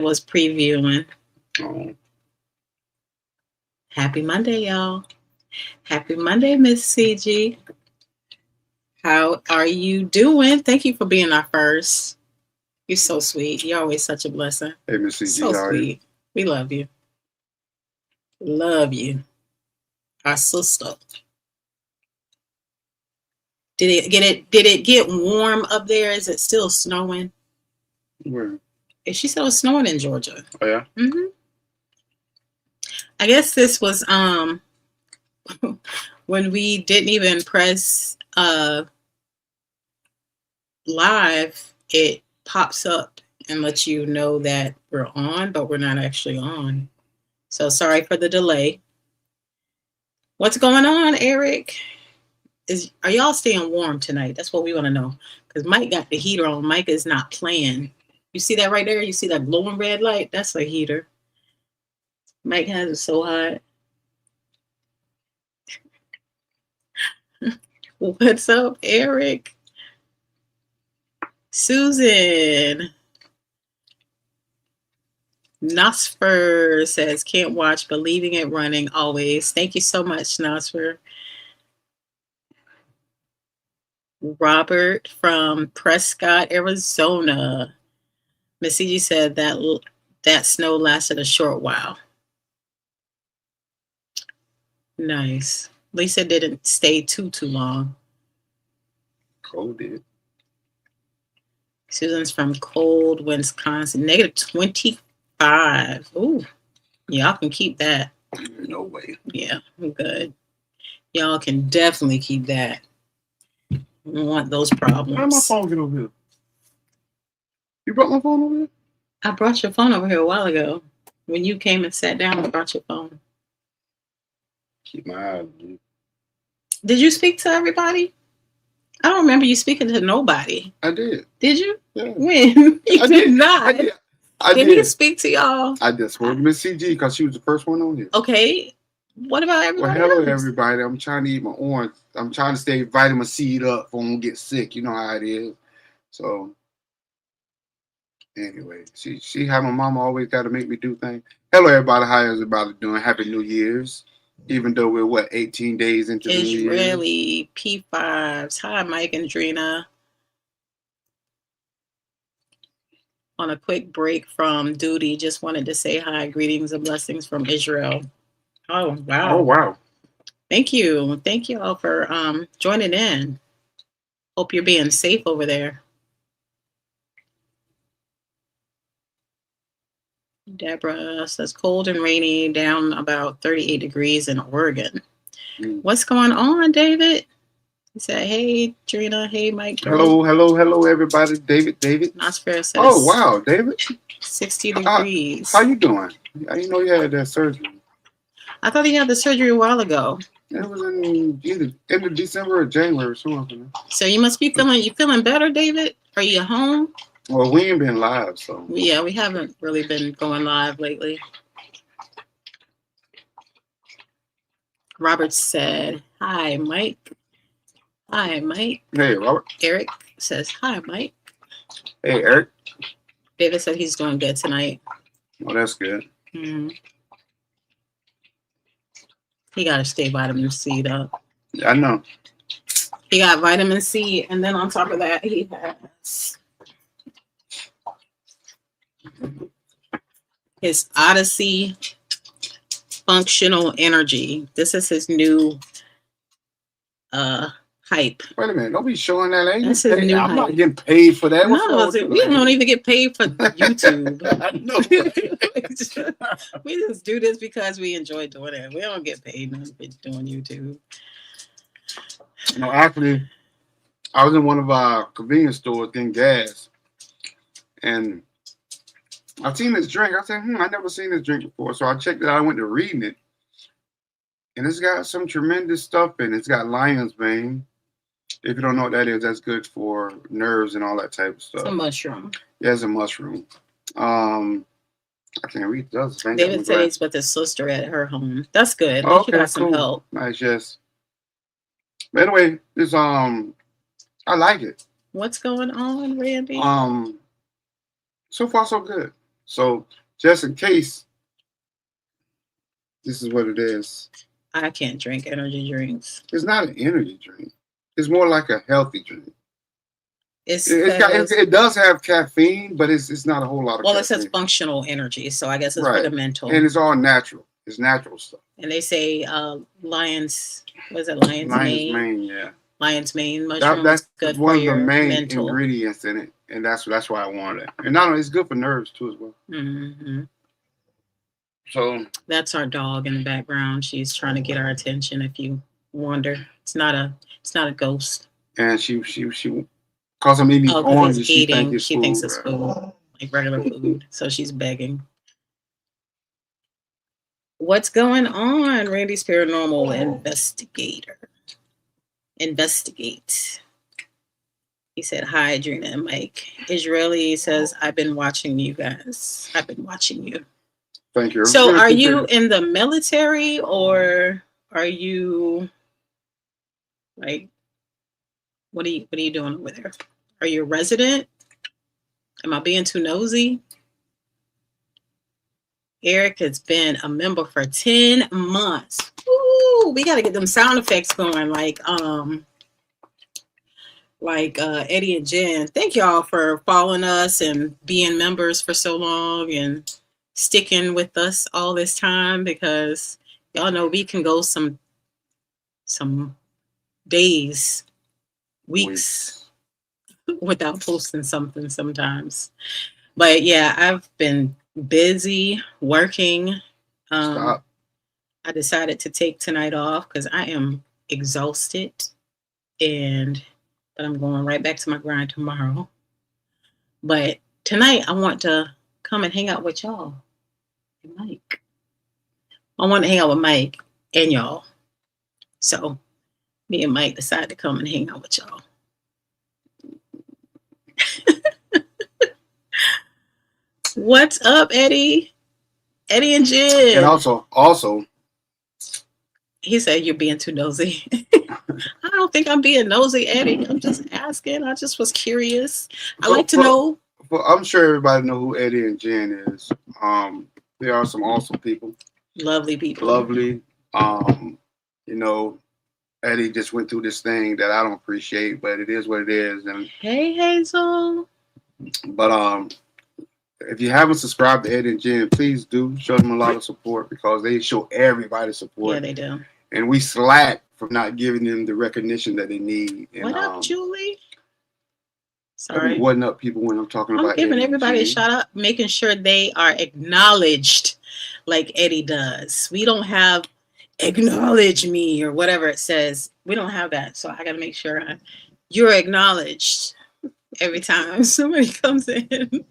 Was previewing. Oh, Happy Monday, y'all. Happy Monday, Miss CG. How are you doing? Thank you for being our first. You're so sweet. You're always such a blessing. hey, Miss CG, So how are you? sweet. We love you. Love you. Our sister. Did it get warm up there? Is it still snowing? Where? She said it was snowing in Georgia. Oh, yeah? I guess this was when we didn't even press live, it pops up and lets you know that we're on, but we're not actually on. So sorry for the delay. What's going on, Eric? Are y'all staying warm tonight? That's what we want to know. Because Mike got the heater on. Mike is not playing. You see that right there? You see that glowing red light? That's a heater. Mike has it so hot. What's up, Eric? Susan. Nosfer says, can't watch, but leaving it running always. Thank you so much, Nosfer. Robert from Prescott, Arizona. Miss CG said that snow lasted a short while. Nice. Lisa didn't stay too long. Cold did. Susan's from Cold, Wisconsin. -25. Ooh, y'all can keep that. No way. Yeah, I'm good. Y'all can definitely keep that. I don't want those problems. How did my phone get over here? You brought my phone over here? I brought your phone over here a while ago. When you came and sat down, I brought your phone. Keep my eyes blue. Did you speak to everybody? I don't remember you speaking to nobody. I did. Did you? Yeah. When? You did not. I did. Did he speak to y'all? I just spoke to Miss CG because she was the first one on here. Okay. What about everybody Well, hello, else? everybody. I'm trying to eat my orange. I'm trying to stay vitamin C up so I don't get sick. You know how it is. So, anyway, she had my mama always got to make me do things. Hello, everybody. How is everybody doing? Happy New Year's. Even though we're 18 days into the New Year. Israeli P5s. Hi, Mike and Drina. On a quick break from duty, just wanted to say hi. Greetings and blessings from Israel. Oh, wow. Oh, wow. Thank you. Thank you all for joining in. Hope you're being safe over there. Deborah says cold and rainy, down about 38 degrees in Oregon. What's going on, David? He said, hey, Trina. Hey, Mike. Hello, everybody. David. Nosfer says, oh, wow, David. 60 degrees. How you doing? I didn't know you had that surgery. I thought he had the surgery a while ago. It was in either end of December or January or something. So you must be feeling better, David? Are you home? Well, we ain't been live, so. Yeah, we haven't really been going live lately. Robert said, hi, Mike. Hi, Mike. Hey, Robert. Eric says, hi, Mike. Hey, Eric. David said he's doing good tonight. Oh, that's good. Mm-hmm. He got to stay vitamin C, though. Yeah, I know. He got vitamin C, and then on top of that, he has his Odyssey Functional Energy. This is his new hype. Wait a minute. Don't be showing that. That's his new I'm hype. not getting paid for that. No, we don't even get paid for YouTube. I know. We just do this because we enjoy doing it. We don't get paid nothing for doing YouTube. No, actually, I was in one of our convenience stores getting gas, and I seen this drink. I said, I never seen this drink before. So I checked it out. I went to reading it, and it's got some tremendous stuff in it. It's got lion's mane. If you don't know what that is, that's good for nerves and all that type of stuff. It's a mushroom. Yeah, it's a mushroom. I can't read the other thing. David said he's with his sister at her home. That's good. Oh, okay, you got some help. Nice, yes. But anyway, it's I like it. What's going on, Randy? So far so good. So just in case, this is what it is. I can't drink energy drinks. It's not an energy drink. It's more like a healthy drink. It's It's got because it does have caffeine, but it's not a whole lot of well, it says caffeine. functional energy, so I guess it's for Right. the mental. And it's all natural. It's natural stuff. And they say lion's, what is it, lion's Lion's mane? mane, yeah. Lion's mane mushroom That's is good one for of the your main mental. ingredients in it, and that's why I wanted it. And not only it's good for nerves too as well. Mm-hmm. So that's our dog in the background. She's trying to get our attention. If you wonder, it's not a ghost. And she cause I'm eating oranges. She thinks it's food, like regular food. So she's begging. What's going on, Randy's paranormal investigator? Investigate. He said, hi, Adrena and Mike. Israeli says, I've been watching you guys. I've been watching you. Thank you. So are you in the military or are you like, what are you doing over there? Are you a resident? Am I being too nosy? Eric has been a member for 10 months. Ooh, we got to get them sound effects going like Eddie and Jen. Thank y'all for following us and being members for so long and sticking with us all this time, because y'all know we can go some days, weeks without posting something sometimes. But yeah, I've been busy working. Stop. I decided to take tonight off because I am exhausted, but I'm going right back to my grind tomorrow. But tonight I want to come and hang out with y'all and Mike. I want to hang out with Mike and y'all. So me and Mike decided to come and hang out with y'all. What's up, Eddie? Eddie and Jen. And also, he said you're being too nosy. I don't think I'm being nosy, Eddie. I'm just asking. I just was curious. I like to know. Well, I'm sure everybody know who Eddie and Jen is. They are some awesome people. Lovely people. Lovely. You know, Eddie just went through this thing that I don't appreciate, but it is what it is. And hey, Hazel. But if you haven't subscribed to Eddie and Jen, please do show them a lot of support, because they show everybody support. Yeah, they do. And we slack for not giving them the recognition that they need. And, what up, Julie? Sorry. Whatting up, people, when I'm talking about giving Eddie everybody a shout out, making sure they are acknowledged like Eddie does. We don't have acknowledge me or whatever it says. We don't have that. So I got to make sure you're acknowledged every time somebody comes in.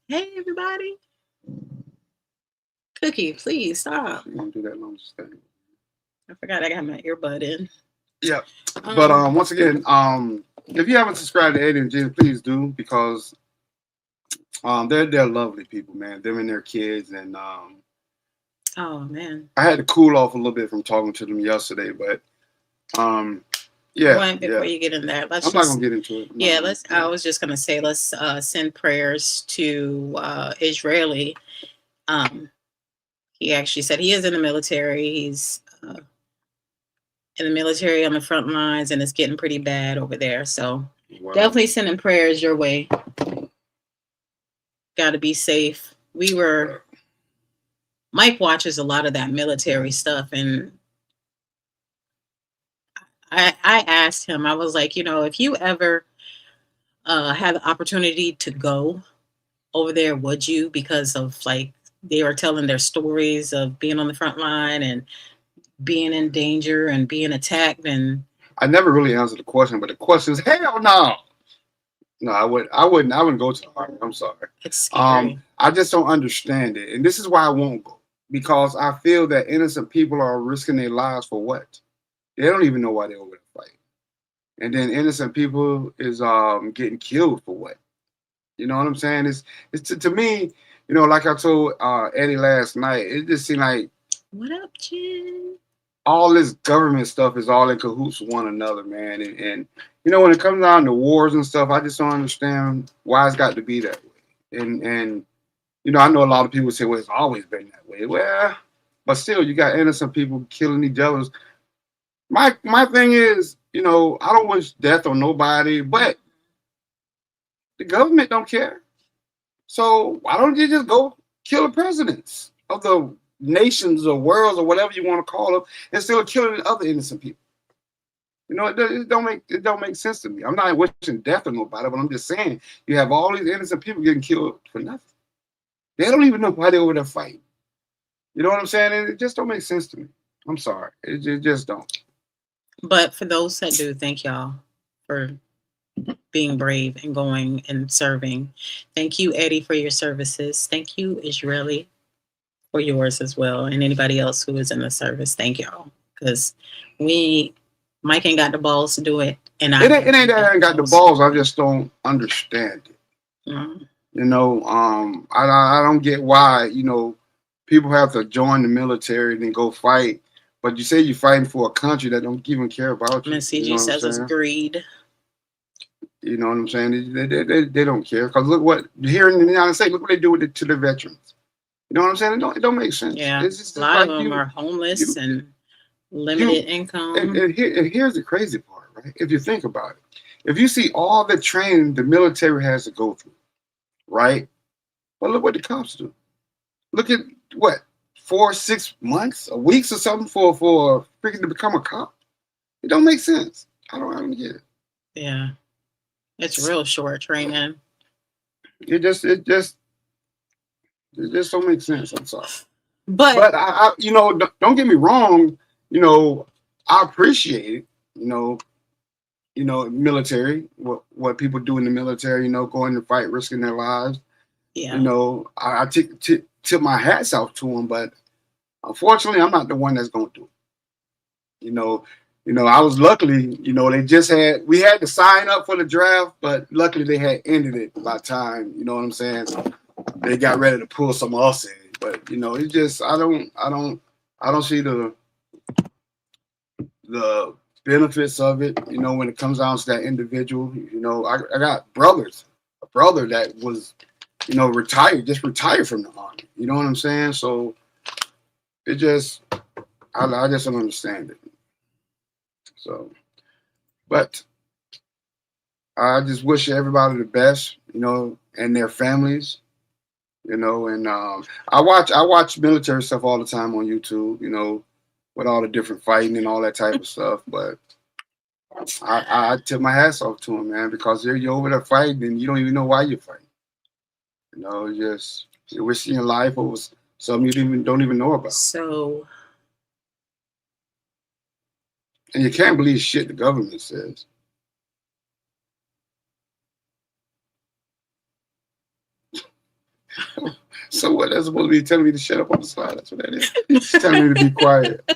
Hey, everybody. Cookie, please stop. I don't do that long thing. I forgot I got my earbud in. Yeah. But once again, if you haven't subscribed to Eddie and Jen, please do, because they're lovely people, man. Them and their kids, and oh man, I had to cool off a little bit from talking to them yesterday, but yeah. Before you get in that, I'm not gonna get into it. Yeah, I was just gonna say let's send prayers to Israeli. He actually said he is in the military. He's in the military on the front lines, and it's getting pretty bad over there. So definitely sending prayers your way. Got to be safe. Mike watches a lot of that military stuff, and I asked him, I was like, if you ever had the opportunity to go over there, would you? Because of they were telling their stories of being on the front line and being in danger and being attacked. And I never really answered the question, but the question is, hell no. No, I wouldn't go to the army. I'm sorry. It's scary. I just don't understand it. And this is why I won't go, because I feel that innocent people are risking their lives for what? They don't even know why they're over there fighting. And then innocent people is getting killed for what? You know what I'm saying? It's to me, like I told Eddie last night, it just seemed like, what up, Jen? All this government stuff is all in cahoots with one another, man. And when it comes down to wars and stuff, I just don't understand why it's got to be that way. And You know, I know a lot of people say, well, it's always been that way. Well, but still, you got innocent people killing each other. My thing is, you know, I don't wish death on nobody, but the government don't care. So why don't you just go kill the presidents of the nations or worlds or whatever you want to call them, instead of killing other innocent people? You know, it don't make sense to me. I'm not wishing death on nobody, but I'm just saying you have all these innocent people getting killed for nothing. They don't even know why they're over there fighting. You know what I'm saying? It just don't make sense to me. I'm sorry. It just don't. But for those that do, thank y'all for being brave and going and serving. Thank you, Eddie, for your services. Thank you, Israeli, for yours as well. And anybody else who is in the service, thank y'all. Because we, Mike ain't got the balls to do it. And It ain't that I ain't got the balls. I just don't understand it. Mm. You know, I don't get why, you know, people have to join the military and then go fight. But you say you're fighting for a country that don't even care about you. Miss You know CG what I'm says it's saying? greed. You know what I'm saying? They don't care. Because look what, here in the United States, look what they do with it to the veterans. You know what I'm saying? It don't make sense. Yeah. It's just A lot like of them are homeless you, and limited income. and here's the crazy part, right? If you think about it, if you see all the training the military has to go through, right? Well, look what the cops do. Look at what 4, 6 months, or weeks or something for freaking to become a cop. It don't make sense. I don't get it. Yeah. It's real short training. It just don't make sense. I'm sorry. But But you know, don't get me wrong. You know, I appreciate it. You know, military. What people do in the military. You know, going to fight, risking their lives. yeah. You know, I tip my hats off to them. But unfortunately, I'm not the one that's going to do it. I was luckily. You know, we had to sign up for the draft, but luckily they had ended it by time. You know what I'm saying? They got ready to pull some of us in. But you know, it's just I don't see the benefits of it. You know, when it comes down to that individual. You know, I got brothers, a brother that was, you know, just retired from the army. You know what I'm saying? So it just I just don't understand it. So, but I just wish everybody the best. You know, and their families. You know, and I watch military stuff all the time on YouTube. You know, with all the different fighting and all that type of stuff. But I tip my hats off to him, man, because you're over there fighting and you don't even know why you're fighting. You know, you're risking your life over something you don't even know about, So and you can't believe shit the government says. So what? That's supposed to be telling me to shut up on the slide. That's what that is. It's telling me to be quiet.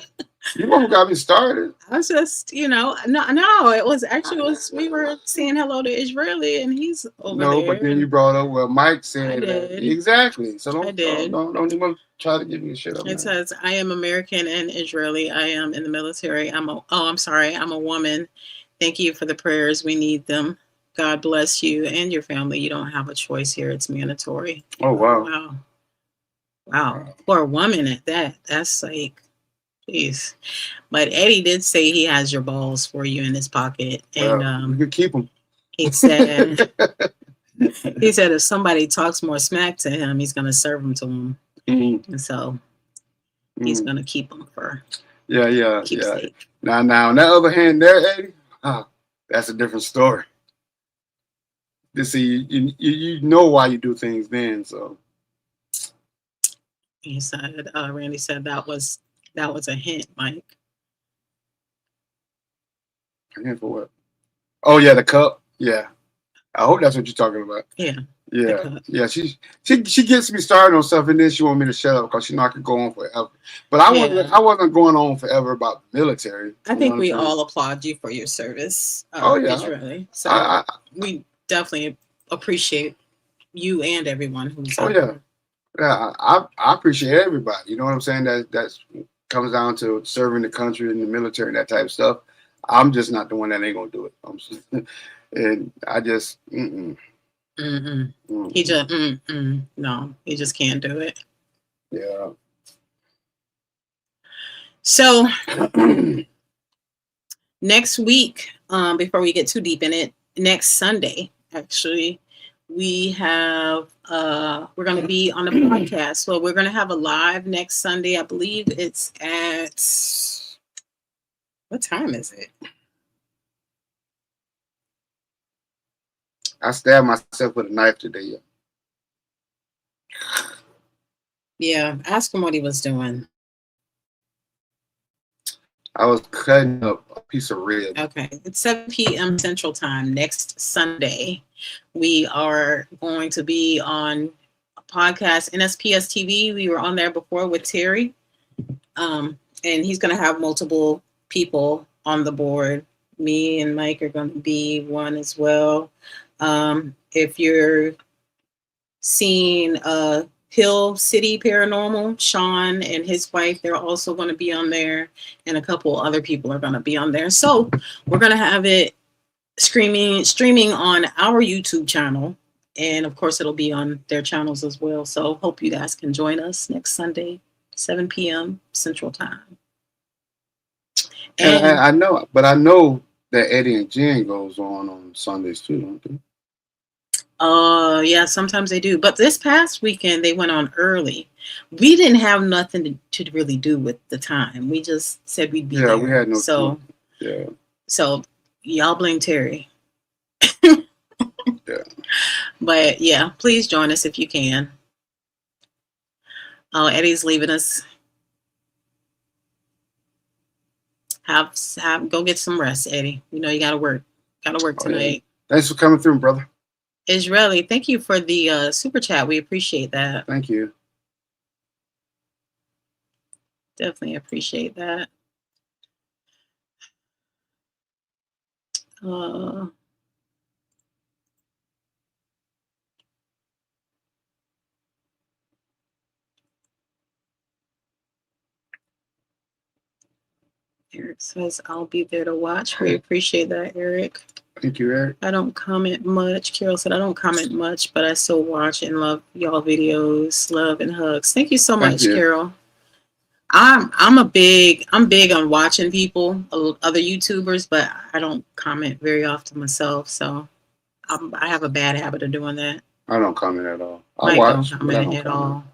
You know who got me started? I was just, no, it was actually we were saying hello to Israeli and he's over No, there. but then you brought up well, Mike said did. exactly. So I did. don't even try to give me shit up. It says, I am American and Israeli. I am in the military. I'm sorry. I'm a woman. Thank you for the prayers. We need them. God bless you and your family. You don't have a choice here. It's mandatory. Oh, wow. Wow. For a woman at that, that's like, jeez. But Eddie did say he has your balls for you in his pocket. And you could keep them. He said if somebody talks more smack to him, he's going to serve them to him. Mm-hmm. And so he's going to keep them for keepsake. Now, on the other hand, there, Eddie, that's a different story. You see, you know why you do things then. So he said, Randy said that was a hint, Mike. A hint for what? Oh yeah, the cup. Yeah, I hope that's what you're talking about. Yeah. She gets me started on stuff, and then she want me to shut up because she know I could go on forever. But I wasn't going on forever about the military. I think we all applaud you for your service. Israeli. So we definitely appreciate you and everyone who's. Yeah. I appreciate everybody. You know what I'm saying? That's comes down to serving the country and the military and that type of stuff. I'm just not the one that ain't gonna do it. And I just. Mm-mm. Mm-mm. He just no, he just can't do it. Yeah. So next week, before we get too deep in it, next Sunday, actually, we have we're going to be on the podcast. So we're going to have a live next Sunday. I believe it's at what time is it? I stabbed myself with a knife today. Yeah, ask him what he was doing. I was cutting up a piece of rib. Okay, it's 7 p.m. Central Time next Sunday. We are going to be on a podcast, NSPS TV. We were on there before with Terry. And he's going to have multiple people on the board. Me and Mike are going to be one as well. If you're seeing Hill City Paranormal, Sean and his wife, they're also going to be on there, and a couple other people are going to be on there. So we're going to have it streaming on our YouTube channel, and of course it'll be on their channels as well. So hope you guys can join us next Sunday, 7 p.m. Central Time. And I know that Eddie and Jen goes on Sundays too, don't they? Yeah, sometimes they do. But this past weekend they went on early. We didn't have nothing to really do with the time. We just said we'd be there. We had no. So yeah. So y'all blame Terry. Yeah. But yeah, please join us if you can. Oh, Eddie's leaving us. Have go get some rest, Eddie. You know you gotta work. Gotta work tonight. Yeah. Thanks for coming through, brother. Israeli, thank you for the super chat. We appreciate that. Thank you. Definitely appreciate that. Eric says, I'll be there to watch. We appreciate that, Eric. Thank you, Eric. I don't comment much. Carol said, I don't comment much, but I still watch and love y'all videos. Love and hugs. Thank you so much, Carol. I'm big on watching people, other YouTubers, but I don't comment very often myself. So I have a bad habit of doing that. I don't comment at all. I watch, don't comment at all.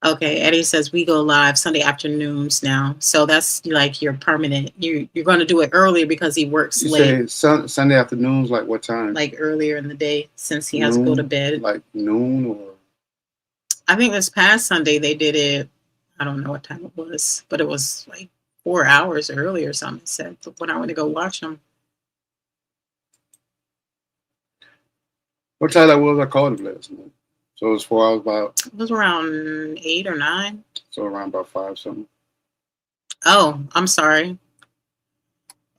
Okay, Eddie says we go live Sunday afternoons now, so that's like your permanent. You're going to do it earlier because he works late. Say Sunday afternoons, like what time? Like earlier in the day, since he has to go to bed. Like noon, or I think this past Sunday they did it. I don't know what time it was, but it was like 4 hours early or something. It said when I went to go watch them. What time that was? I called him last night. So it was 4 hours about. It was around 8 or 9. So around about 5 something. Oh, I'm sorry.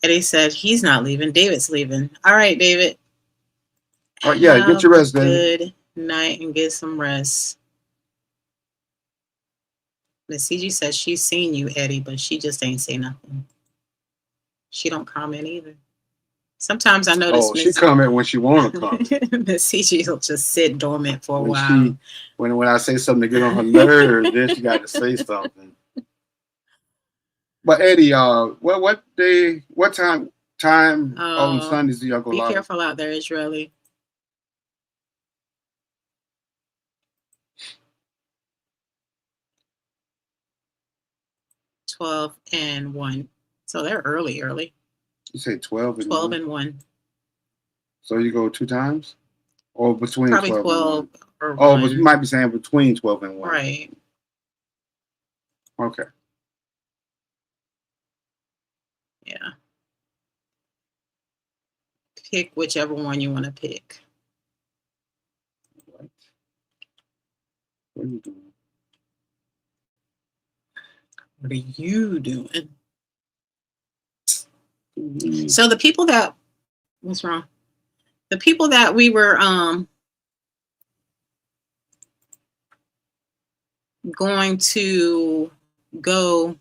Eddie said he's not leaving. David's leaving. All right, David. Oh yeah, get your rest, David. Good night and get some rest. Miss CG says she's seen you, Eddie, but she just ain't say nothing. She don't comment either. Sometimes I notice. Oh, she comment when she want to comment. Miss CG will just sit dormant for a while. When I say something to get on her nerves, then she got to say something. But Eddie, what time on Sundays do y'all go live? Be careful out there, Israeli. $12 and $1. So they're early. You say 12 and 12 and 1. So you go 2 times? Or between probably 12 or 1. Oh, but you might be saying between 12 and 1. Right. Okay. Yeah. Pick whichever one you want to pick. What are you doing? What are you doing? Mm-hmm. So the people that what's wrong? The people that we were going to go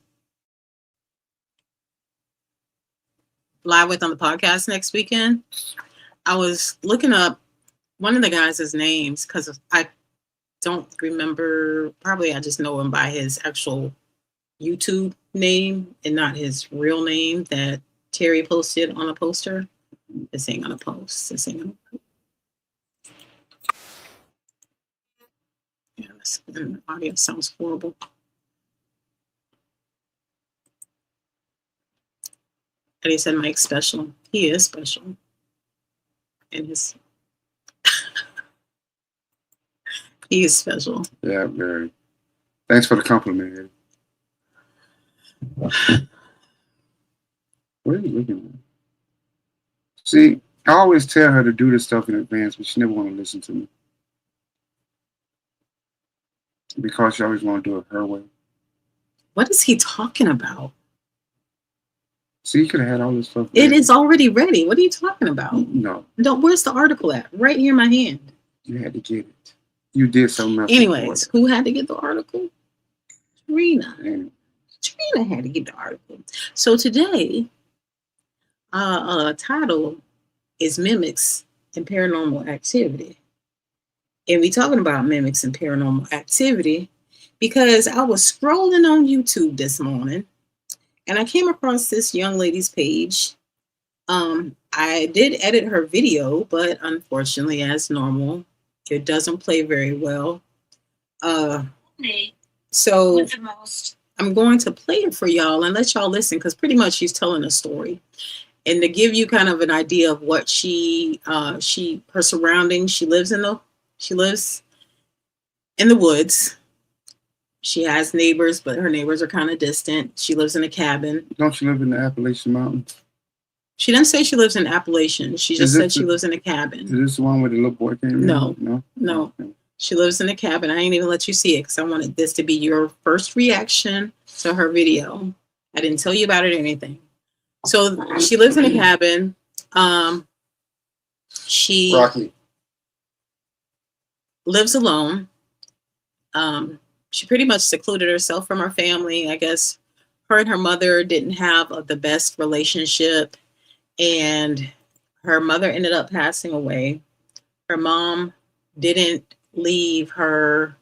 live with on the podcast next weekend, I was looking up one of the guys' names, because I don't remember. Probably I just know him by his actual YouTube name and not his real name that Terry posted on a poster. This ain't gonna post. This ain't gonna. Yeah, the audio sounds horrible. And he said Mike's special. He is special. And he is special. Yeah, very. Thanks for the compliment. What are you looking at? See, I always tell her to do this stuff in advance, but she never want to listen to me. Because she always want to do it her way. What is he talking about? See, you could have had all this stuff. It is already ready. What are you talking about? No. Where's the article at? Right here in my hand. You had to get it. You did something else. Anyways, who had to get the article? Trina. Anyway. Trina had to get the article. So today, title is Mimics and Paranormal Activity. And we talking about mimics and paranormal activity because I was scrolling on YouTube this morning and I came across this young lady's page. I did edit her video, but unfortunately, as normal, it doesn't play very well. So I'm going to play it for y'all and let y'all listen because pretty much she's telling a story. And to give you kind of an idea of what her surroundings, she lives in the woods. She has neighbors, but her neighbors are kind of distant. She lives in a cabin. Don't you live in the Appalachian Mountains? She didn't say she lives in Appalachian. She just said she lives in a cabin. Is this the one where the little boy came in? No. Okay. She lives in a cabin. I ain't even let you see it because I wanted this to be your first reaction to her video. I didn't tell you about it or anything. So she lives in a cabin. She lives alone. She pretty much secluded herself from her family. I guess her and her mother didn't have the best relationship, and her mother ended up passing away. Her mom didn't leave her,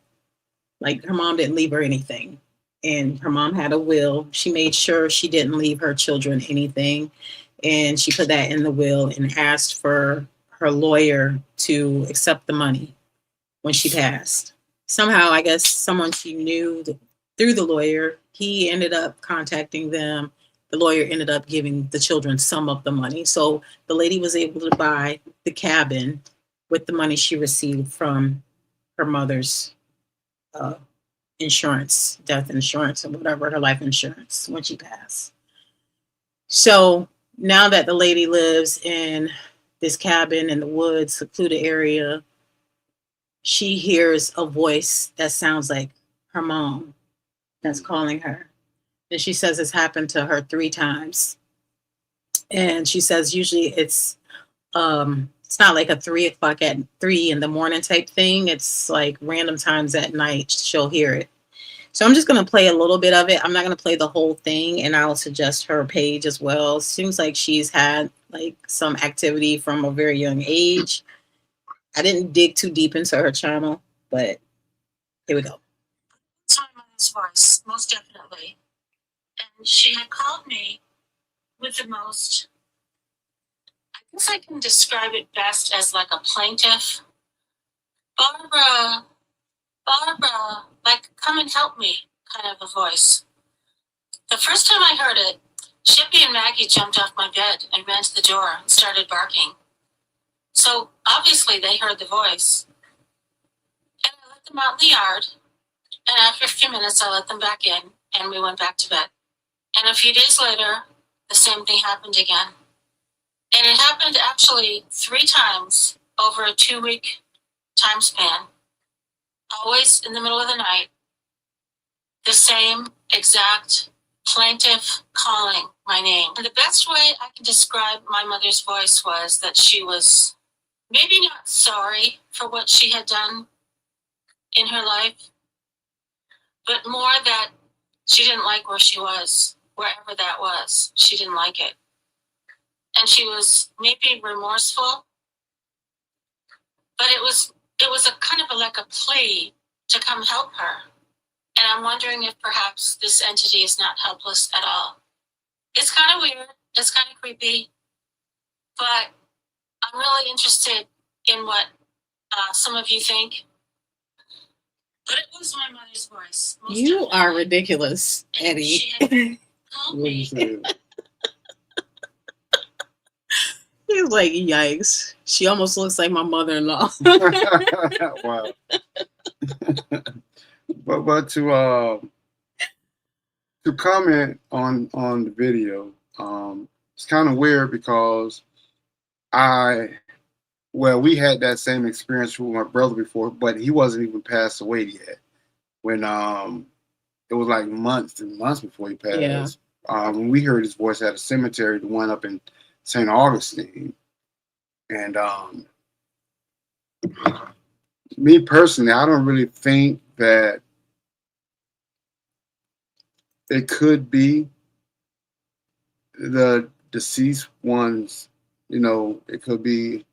her mom didn't leave her anything. And her mom had a will. She made sure she didn't leave her children anything. And she put that in the will and asked for her lawyer to accept the money when she passed. Somehow, I guess someone she knew through the lawyer, he ended up contacting them. The lawyer ended up giving the children some of the money. So the lady was able to buy the cabin with the money she received from her mother's insurance, death insurance, or whatever, her life insurance when she passed. So now that the lady lives in this cabin in the woods, secluded area, she hears a voice that sounds like her mom that's calling her. And she says it's happened to her 3 times. And she says usually it's not like a 3 o'clock at 3 in the morning type thing. It's like random times at night she'll hear it. So I'm just going to play a little bit of it. I'm not going to play the whole thing, and I'll suggest her page as well. Seems like she's had some activity from a very young age. I didn't dig too deep into her channel, but here we go. My mother's voice, most definitely. And she had called me with the most, I guess I can describe it best as like a plaintive. Barbara, come and help me, kind of a voice. The first time I heard it, Chippy and Maggie jumped off my bed and ran to the door and started barking. So obviously they heard the voice. And I let them out in the yard. And after a few minutes, I let them back in and we went back to bed. And a few days later, the same thing happened again. And it happened actually 3 times over a 2-week time span. Always in the middle of the night. The same exact plaintive calling my name. And the best way I can describe my mother's voice was that she was maybe not sorry for what she had done in her life, but more that she didn't like where she was, wherever that was. She didn't like it. And she was maybe remorseful, but it was a kind of like a plea to come help her. And I'm wondering if perhaps this entity is not helpless at all. It's kind of weird. It's kind of creepy. But I'm really interested in what some of you think. But it was my mother's voice. You are ridiculous, Eddie. She had called What you me. saying? He was like, yikes. She almost looks like my mother-in-law. Wow. but to comment on the video, it's kind of weird because we had that same experience with my brother before, but he wasn't even passed away yet. When it was like months and months before he passed. Yeah. When we heard his voice at a cemetery, the one up in St. Augustine, and me personally, I don't really think that it could be the deceased ones. You know, it could be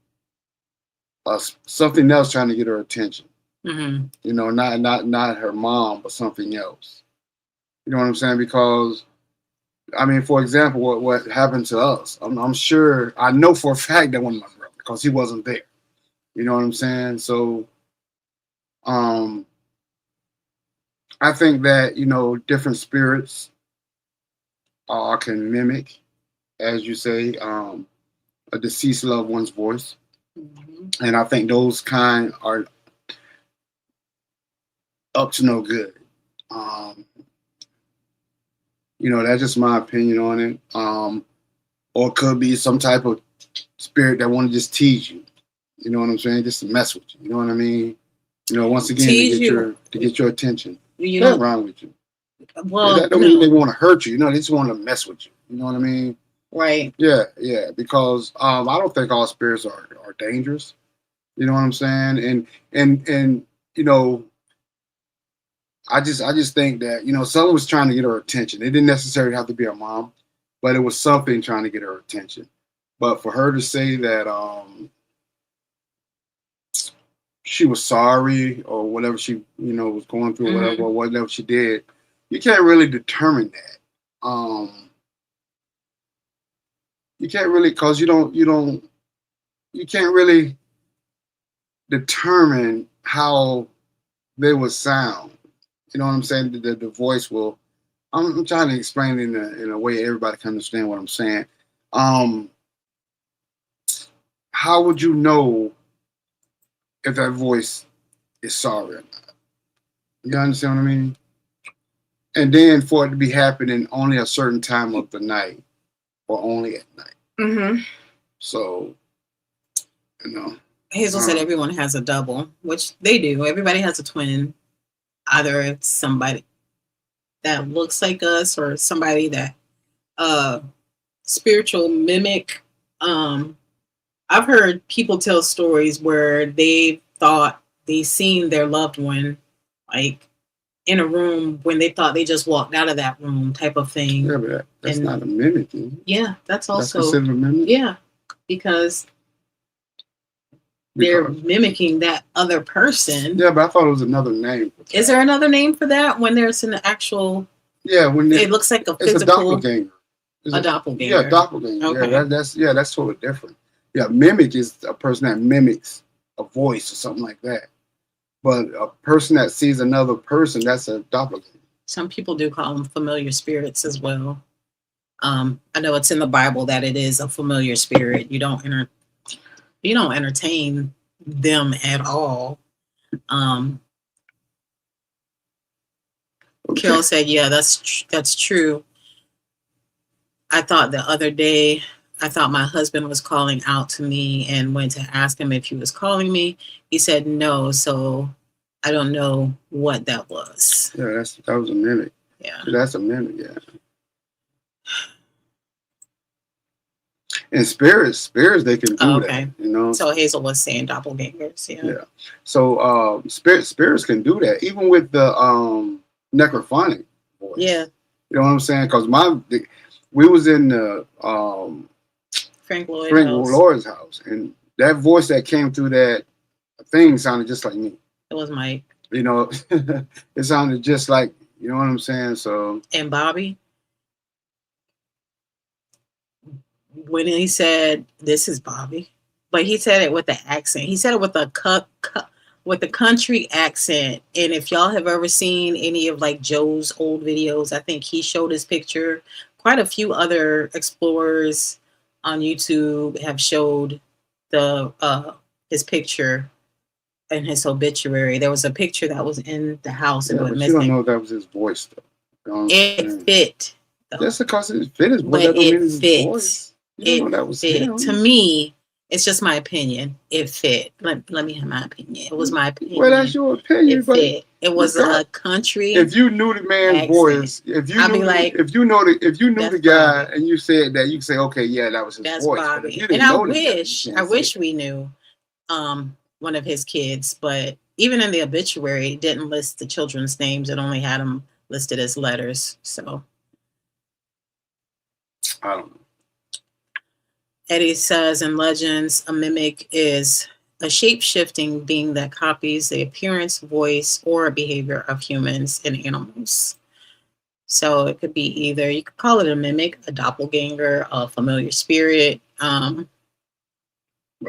something else trying to get her attention. Mm-hmm. You know, not her mom, but something else. You know what I'm saying? Because I mean, for example, what happened to us? I'm sure, I know for a fact that wasn't my brother because he wasn't there. You know what I'm saying? So, I think that, you know, different spirits can mimic, as you say, a deceased loved one's voice. Mm-hmm. And I think those kind are up to no good. You know, that's just my opinion on it. Or it could be some type of spirit that want to just tease you. You know what I'm saying? Just to mess with you. You know what I mean? You know, once again, to get your attention. You What's know, wrong with you? well, That don't mean they want to hurt you. You know, they just want to mess with you. You know what I mean? right. Yeah. Because I don't think all spirits are dangerous. You know what I'm saying? And you know, I just think that, you know, someone was trying to get her attention. It didn't necessarily have to be her mom, but it was something trying to get her attention. But for her to say that she was sorry or whatever she, you know, was going through, Mm-hmm. or whatever she did, you can't really determine that. You can't really, because you can't really determine how they would sound. You know what I'm saying? The voice will. I'm trying to explain it in a way everybody can understand what I'm saying. How would you know if that voice is sorry or not? You understand what I mean? And then for it to be happening only a certain time of the night, or only at night. Mm-hmm. So, you know. Hazel said everyone has a double, which they do. Everybody has a twin. Either it's somebody that looks like us or somebody that spiritual mimic. I've heard people tell stories where they thought they seen their loved one like in a room when they thought they just walked out of that room, type of thing. Yeah, but that's not a mimic. Is it? Yeah, that's also considered a mimic. Yeah, because they're mimicking that other person. Yeah, but I thought it was another name. Is there another name for that when there's an actual? Yeah, when it looks like a physical. It's a doppelganger. A doppelganger. Yeah, doppelganger. Okay. Yeah, that's totally different. Yeah, mimic is a person that mimics a voice or something like that. But a person that sees another person, that's a doppelganger. Some people do call them familiar spirits as well. I know it's in the Bible that it is a familiar spirit. You don't entertain them at all. Carol said, "Yeah, that's true." I thought the other day, my husband was calling out to me and went to ask him if he was calling me. He said no, so I don't know what that was. Yeah, that was a mimic. Yeah, that's a mimic. Yeah. And spirits, they can do that. You know. So Hazel was saying doppelgangers. Yeah. So spirits can do that, even with the necrophonic voice. Yeah. You know what I'm saying? Because we was in the Frank Lloyd's house, and that voice that came through that, I thing sounded just like me. It was Mike. You know, it sounded just like, you know what I'm saying? So. And Bobby, when he said, "This is Bobby," but he said it with the accent. He said it with a with the country accent. And if y'all have ever seen any of like Joe's old videos, I think he showed his picture. Quite a few other explorers on YouTube have showed the his picture and his obituary. There was a picture that was in the house and Yeah, went but you don't missing. know if that was his voice, though. You know what I'm It saying? fit. Though. Just because it fit his voice, But that don't mean it it's his fit. voice. You don't know that was fit. him. To me, it's just my opinion. It fit. Let me have my opinion. It was my opinion. Well, that's your opinion, It but fit. It was a country. if you knew the man's accent. voice, if you knew, if you knew the guy, Bobby. and you said that, you could say, okay, yeah, that was his That's voice. Bobby. But if you didn't and know I wish we knew one of his kids, but even in the obituary, it didn't list the children's names. It only had them listed as letters. So I don't know. Eddie says in Legends, a mimic is a shape-shifting being that copies the appearance, voice, or behavior of humans and animals. So it could be either, you could call it a mimic, a doppelganger, a familiar spirit. But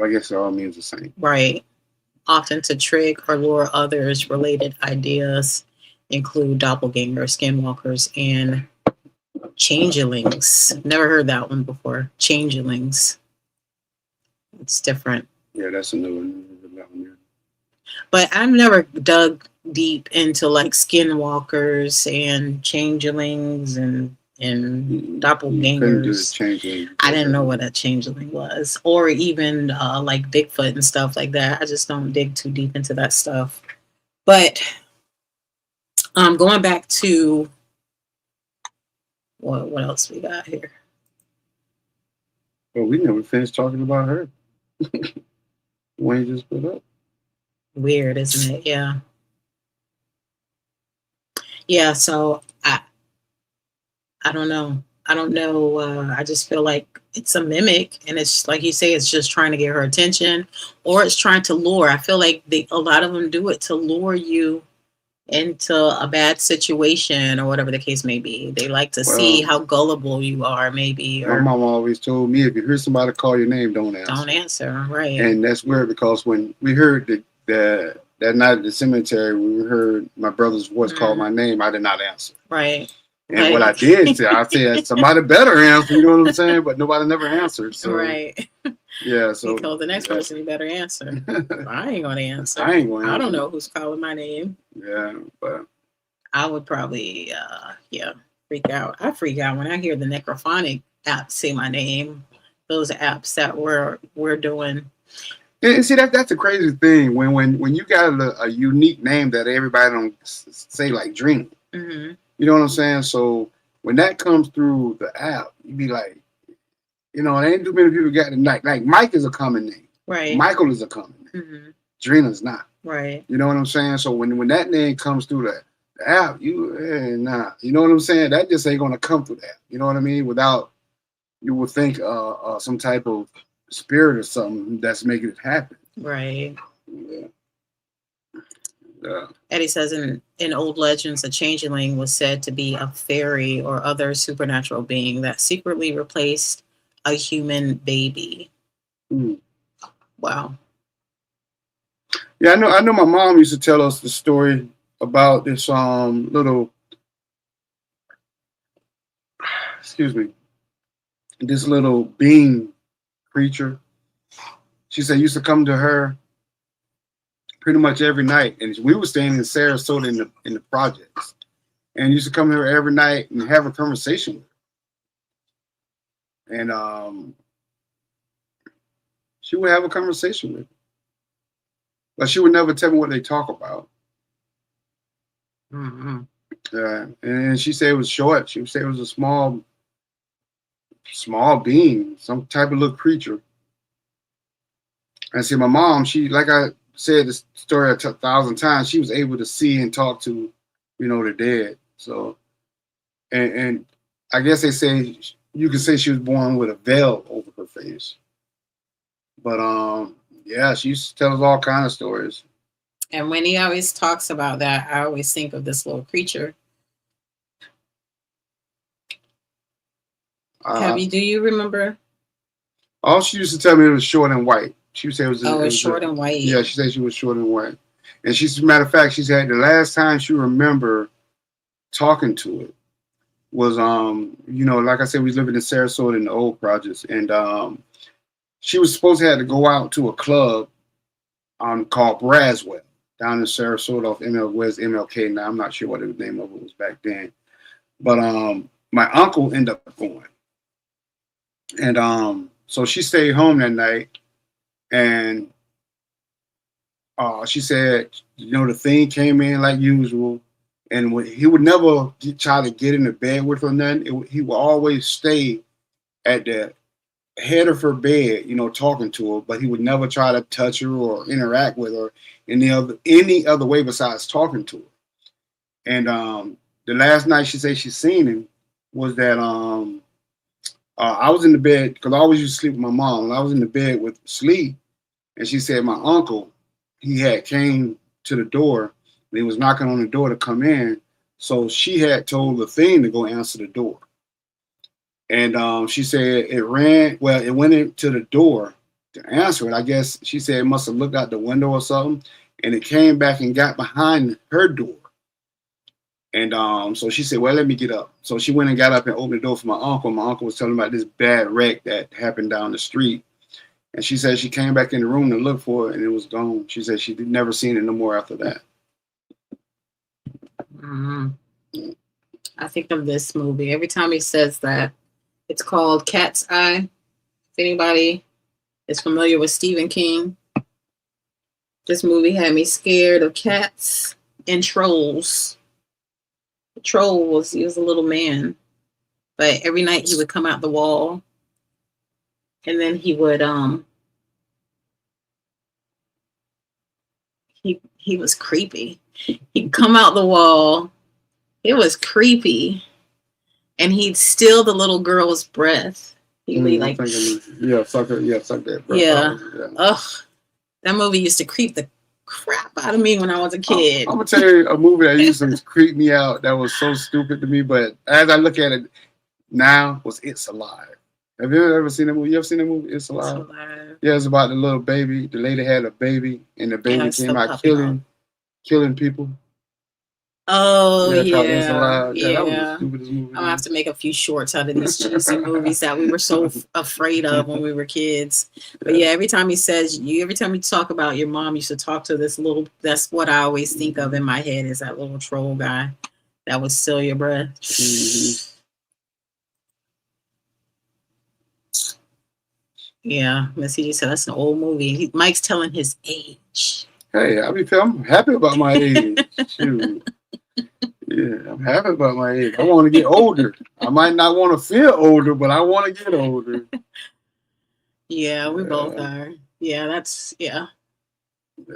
I guess it all means the same. Right. Often to trick or lure others. Related ideas include doppelgangers, skinwalkers, and changelings. Never heard that one before. Changelings. It's different. Yeah, that's a new one. But I've never dug deep into like skinwalkers and changelings and doppelgangers. I didn't know what a changeling was, or even like Bigfoot and stuff like that. I just don't dig too deep into that stuff. But going back to what else we got here? Well, we never finished talking about her. When you just put up. Weird, isn't it? Yeah. Yeah, so I don't know. I don't know. I just feel like it's a mimic, and it's like you say, it's just trying to get her attention, or it's trying to lure. I feel like a lot of them do it to lure you into a bad situation or whatever the case may be. They like to see how gullible you are, maybe. Or, my mom always told me, if you hear somebody call your name, don't answer. Don't answer, right? And that's weird, because when we heard that night at the cemetery, we heard my brother's voice call my name, I did not answer. Right. And what I did say, I said, somebody better answer, you know what I'm saying? But nobody never answered. So, right. Yeah, so. You told the next person you better answer. I ain't going to answer. I ain't going to answer. I don't know who's calling my name. Yeah, but. I would probably, freak out. I freak out when I hear the necrophonic app say my name. Those apps that we're doing. And see, that's the crazy thing. When you got a unique name that everybody don't say, like Dream. Mm-hmm. You know what I'm saying? So when that comes through the app, you be like, you know, there ain't too many people got it. Like Mike is a common name. Right. Michael is a common name. Mm-hmm. Drina's not. Right. You know what I'm saying? So when that name comes through the app, you know what I'm saying? That just ain't gonna come through that. You know what I mean? Without, you would think some type of spirit or something that's making it happen. Right. Yeah. Eddie says in old legends, a changeling was said to be a fairy or other supernatural being that secretly replaced a human baby. Mm. Wow. Yeah, I know my mom used to tell us the story about this little, this little being creature. She said used to come to her pretty much every night, and we were staying in Sarasota in the projects, and used to come here every night and have a conversation with her. And she would have a conversation with her, but she would never tell me what they talk about. Mm-hmm. And she said it was short. She would say it was a small being, some type of little creature. And see, my mom, she, like I said the story 1,000 times, she was able to see and talk to, the dead. So, and I guess they say, you could say she was born with a veil over her face. But Yeah, she used to tell us all kind of stories. And when he always talks about that, I always think of this little creature. Uh, Do you remember? all she used to tell me it was short and white. She would say Oh, it it's was short and white. yeah. She said she was short and white, and she's as a matter of fact, she said the last time she remember talking to it was like I said, we was living in Sarasota in the old projects, and she was supposed to have to go out to a club called Braswell down in Sarasota off where's MLK now. I'm not sure what the name of it was back then, but my uncle ended up going, and so she stayed home that night, and she said, the thing came in like usual, and he would never try to get into bed with her. Nothing. He would always stay at the head of her bed, talking to her, but he would never try to touch her or interact with her any other way besides talking to her. And the last night she said she seen him was that I was in the bed because I always used to sleep with my mom. And I was in the bed with sleep, and she said my uncle he had came to the door and he was knocking on the door to come in. So she had told the thing to go answer the door. And she said it went into the door to answer it. I guess she said it must have looked out the window or something, and it came back and got behind her door. And so she said, well, let me get up. So she went and got up and opened the door for my uncle. My uncle was telling about this bad wreck that happened down the street. And she said she came back in the room to look for it, and it was gone. She said she'd never seen it no more after that. Mm-hmm. I think of this movie. Every time he says that, it's called Cat's Eye. If anybody is familiar with Stephen King, this movie had me scared of cats and trolls. The troll he was a little man, but every night he would come out the wall, and then he would he was creepy. He'd come out the wall. It was creepy, and he'd steal the little girl's breath. He'd be like, suck that breath. Yeah. Ugh, that movie used to creep the crap out of me when I was a kid. I'm gonna tell you a movie that used to creep me out that was so stupid to me, but as I look at it now, was It's Alive. Have you ever seen that movie? You ever seen that movie? It's Alive. Yeah, it's about the little baby. The lady had a baby, and the baby came out killing people. Oh yeah. It's Alive. Yeah, that was the stupidest movie. I'm gonna have to make a few shorts out of these cheesy movies that we were so afraid of when we were kids. But yeah, every time you talk about your mom used to talk to this little, that's what I always think of in my head is that little troll guy that would steal your breath. Mm-hmm. Yeah, Miss CJ said that's an old movie. Mike's telling his age. Hey, I'm happy about my age. Shoot. Yeah, I'm happy about my age. I want to get older. I might not want to feel older, but I want to get older. Yeah, we both are. Yeah, that's Yeah,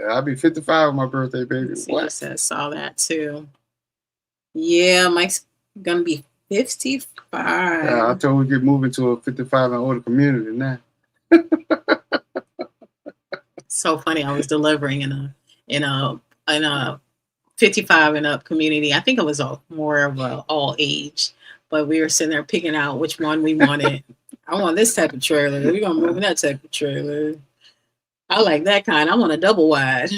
I'll be 55 on my birthday, baby. What? Saw that too. Yeah, Mike's gonna be 55. Yeah, I told we get moving to a 55 and older community now. So funny. I was delivering in a 55 and up community. I think it was more of a all age, but we were sitting there picking out which one we wanted. I want this type of trailer. We're gonna move in that type of trailer. I like that kind. I want a double wide.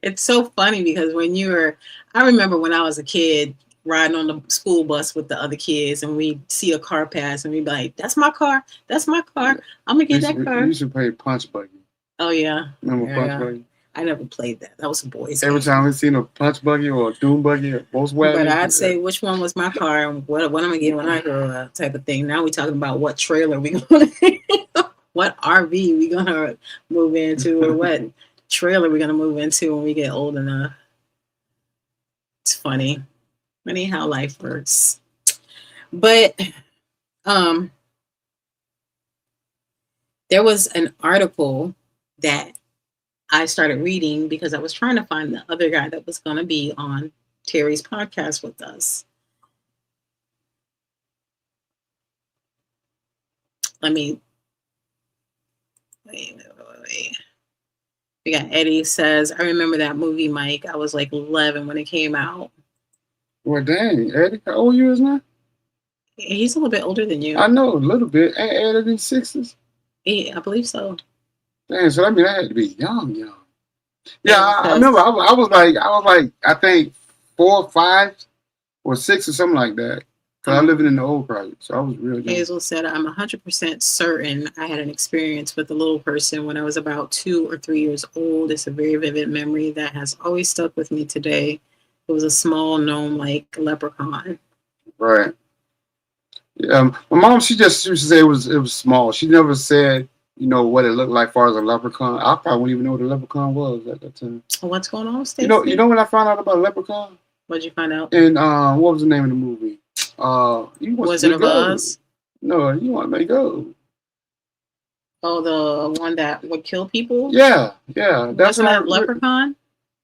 It's so funny because I remember when I was a kid riding on the school bus with the other kids, and we see a car pass, and we'd be like, "That's my car. That's my car. I'm gonna get that car." We used to play punch buggy. Oh yeah. Remember punch buggy? I never played that. That was a boys' Every time we seen a punch buggy or a doom buggy or Volkswagen. But I'd say which one was my car and what I'm gonna get when I grow up, type of thing. Now we're talking about what trailer we gonna, what RV we gonna move into, or what trailer we're gonna move into when we get old enough. It's funny how life works. But there was an article that I started reading because I was trying to find the other guy that was going to be on Terry's podcast with us. Let me Wait. We got Eddie says, I remember that movie, Mike. I was like 11 when it came out. Well, dang, Eddie, how old you is now? He's a little bit older than you. I know, a little bit. Ain't Eddie in 60s? I believe so. Dang, so I mean, I had to be young. Yeah, I remember. I was like, I think 4 or 5 or 6 or something like that. Because I lived in the old project, so I was real young. Hazel said, I'm 100% certain I had an experience with a little person when I was about 2 or 3 years old. It's a very vivid memory that has always stuck with me today. It was a small gnome-like leprechaun. Right. Yeah, my mom, she used to say it was small. She never said, what it looked like as far as a leprechaun. I probably wouldn't even know what a leprechaun was at that time. What's going on, Stacey? You know when I found out about a leprechaun? What'd you find out? And what was the name of the movie? Wizard of Oz? No, you want to make go. Oh, the one that would kill people? Yeah. That's that leprechaun?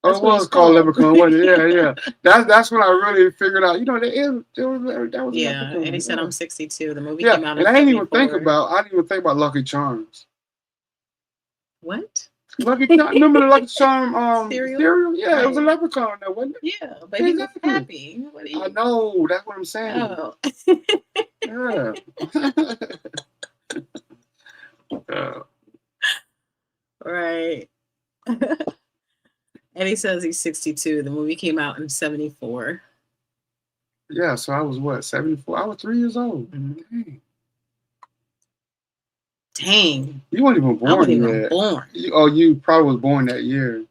It was called Leprechaun, wasn't it? Yeah. That's when I really figured out. That was. Yeah, and he said I'm 62. The movie came out. And I didn't even think about Lucky Charms. What? Lucky Charms. Remember the Lucky Charm cereal? Yeah, right. It was a leprechaun there, wasn't it? Yeah, but he was happy. I know. That's what I'm saying. Oh. Yeah. Right. And he says he's 62. The movie came out in 74. Yeah, so I was what, 74? I was 3 years old. Mm-hmm. Dang. You weren't even born. I wasn't even born. You probably was born that year.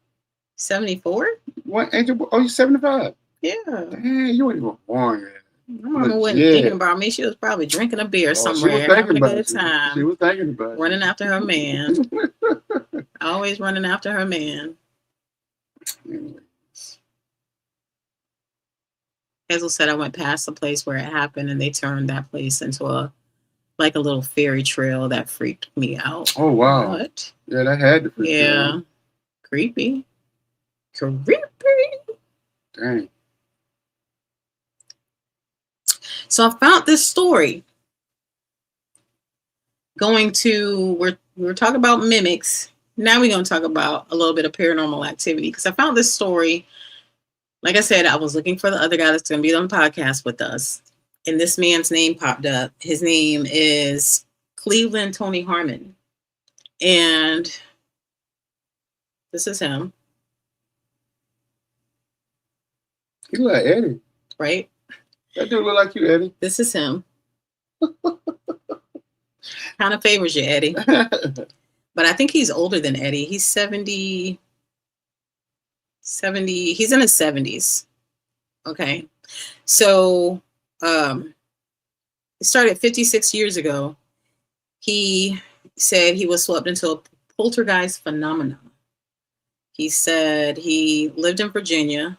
74? What? You 75? Yeah. Dang, you weren't even born yet. My mama wasn't thinking about me. She was probably drinking a beer somewhere, having a good time. She was thinking about it. Running after her man. Always running after her man. Anyways. Hazel said I went past the place where it happened and they turned that place into a little fairy trail that freaked me out. Oh, wow. What? Yeah, that had to freak me out. Creepy. Dang. So I found this story. We're talking about mimics. Now we're going to talk about a little bit of paranormal activity because I found this story. Like I said, I was looking for the other guy that's going to be on the podcast with us. And this man's name popped up. His name is Cleveland Tony Harmon. And this is him. He look like Eddie. Right? That dude look like you, Eddie. This is him. Kind of favors you, Eddie. But I think he's older than Eddie. He's 70. He's in his 70s. Okay. So it started 56 years ago. He said he was swept into a poltergeist phenomenon. He said he lived in Virginia.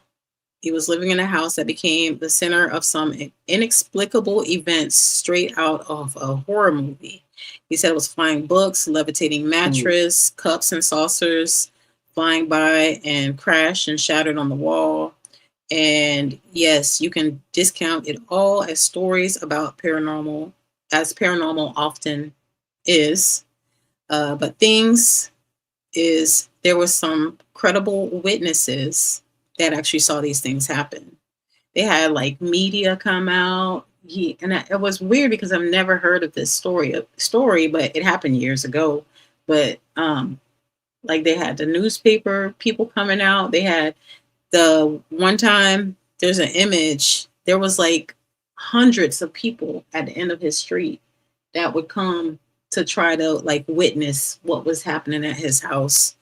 He was living in a house that became the center of some inexplicable events straight out of a horror movie. He said it was flying books, levitating mattress, cups and saucers flying by and crashed and shattered on the wall. And yes, you can discount it all as stories about paranormal, as paranormal often is. But there were some credible witnesses that actually saw these things happen. They had media come out. It was weird because I've never heard of this story, but it happened years ago. But they had the newspaper people coming out. They had the one time there's an image. There was hundreds of people at the end of his street that would come to try to witness what was happening at his house.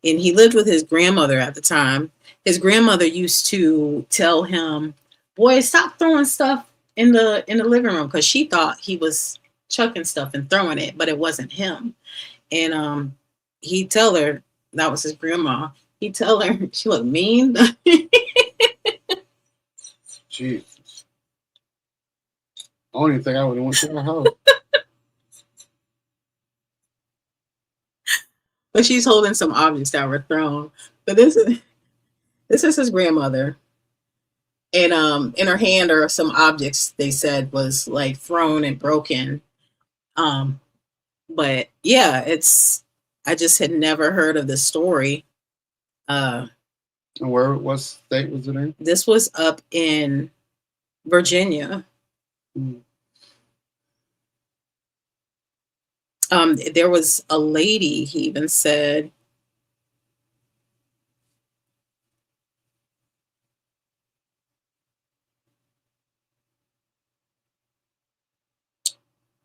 And he lived with his grandmother at the time. His grandmother used to tell him, "Boy, stop throwing stuff in the living room," because she thought he was chucking stuff and throwing it, but it wasn't him. And he'd tell her, that was his grandma. He'd tell her she looked mean. Jesus. I don't even think I would have went to her house. But she's holding some objects that were thrown. But this is his grandmother. And in her hand are some objects they said was thrown and broken. But yeah, it's I just had never heard of this story. And what state was it in? This was up in Virginia. Mm. There was a lady, he even said,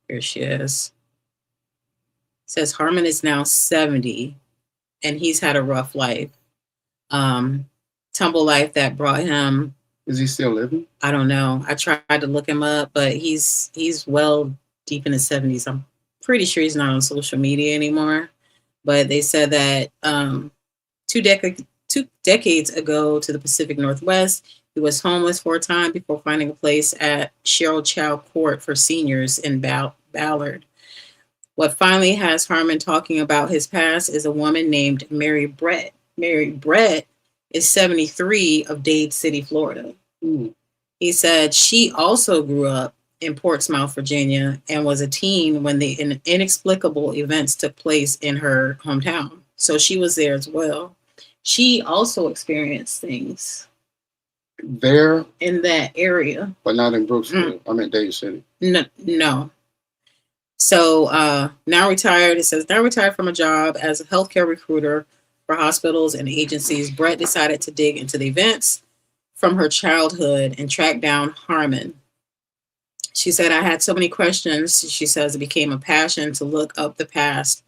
here she is. Says Harmon is now 70 and he's had a rough life. Tumble life that brought him. Is he still living? I don't know. I tried to look him up, but he's well deep in his 70s. I'm pretty sure he's not on social media anymore. But they said that 2 decades ago to the Pacific Northwest, he was homeless for a time before finding a place at Cheryl Chow Court for seniors in Ballard. What finally has Harmon talking about his past is a woman named Mary Brett. Mary Brett is 73 of Dade City, Florida. Mm. He said she also grew up in Portsmouth, Virginia, and was a teen when the inexplicable events took place in her hometown. So she was there as well. She also experienced things there in that area, but not in Brooksville. I meant Dade City. No. So now retired. It says now retired from a job as a healthcare recruiter for hospitals and agencies. Brett decided to dig into the events from her childhood and track down Harmon. She said, I had so many questions. She says it became a passion to look up the past